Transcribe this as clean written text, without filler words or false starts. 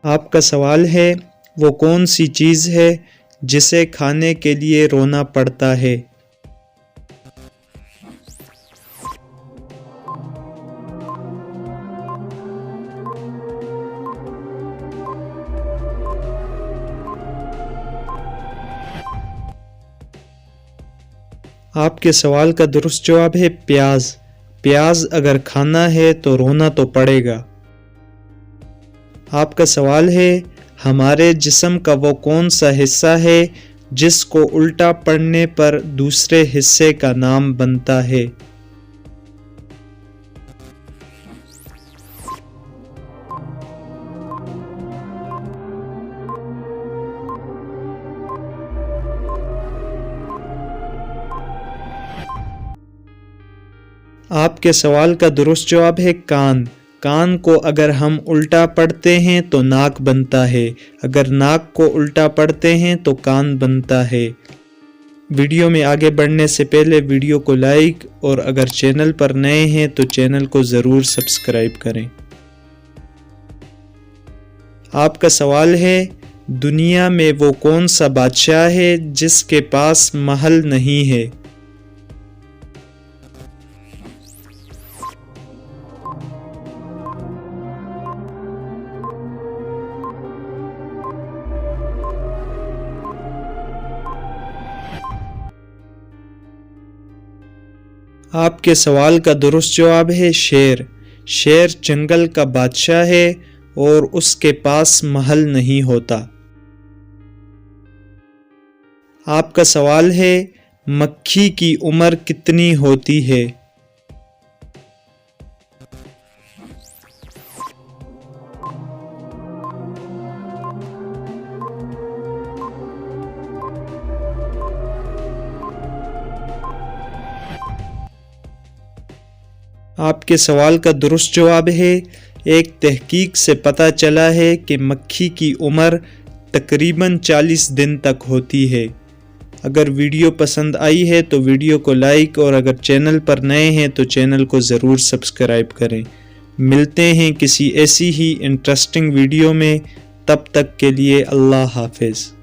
آپ کا سوال ہے وہ کون سی چیز ہے جسے کھانے کے لیے رونا پڑتا ہے؟ آپ کے سوال کا درست جواب ہے پیاز۔ پیاز اگر کھانا ہے تو رونا تو پڑے گا۔ آپ کا سوال ہے ہمارے جسم کا وہ کون سا حصہ ہے جس کو الٹا پڑنے پر دوسرے حصے کا نام بنتا ہے؟ آپ کے سوال کا درست جواب ہے کان۔ کان کو اگر ہم الٹا پڑھتے ہیں تو ناک بنتا ہے، اگر ناک کو الٹا پڑھتے ہیں تو کان بنتا ہے۔ ویڈیو میں آگے بڑھنے سے پہلے ویڈیو کو لائک اور اگر چینل پر نئے ہیں تو چینل کو ضرور سبسکرائب کریں۔ آپ کا سوال ہے دنیا میں وہ کون سا بادشاہ ہے جس کے پاس محل نہیں ہے؟ آپ کے سوال کا درست جواب ہے شیر۔ شیر جنگل کا بادشاہ ہے اور اس کے پاس محل نہیں ہوتا۔ آپ کا سوال ہے مکھی کی عمر کتنی ہوتی ہے؟ آپ کے سوال کا درست جواب ہے ایک تحقیق سے پتہ چلا ہے کہ مکھی کی عمر تقریباً 40 دن تک ہوتی ہے۔ اگر ویڈیو پسند آئی ہے تو ویڈیو کو لائک اور اگر چینل پر نئے ہیں تو چینل کو ضرور سبسکرائب کریں۔ ملتے ہیں کسی ایسی ہی انٹرسٹنگ ویڈیو میں، تب تک کے لیے اللہ حافظ۔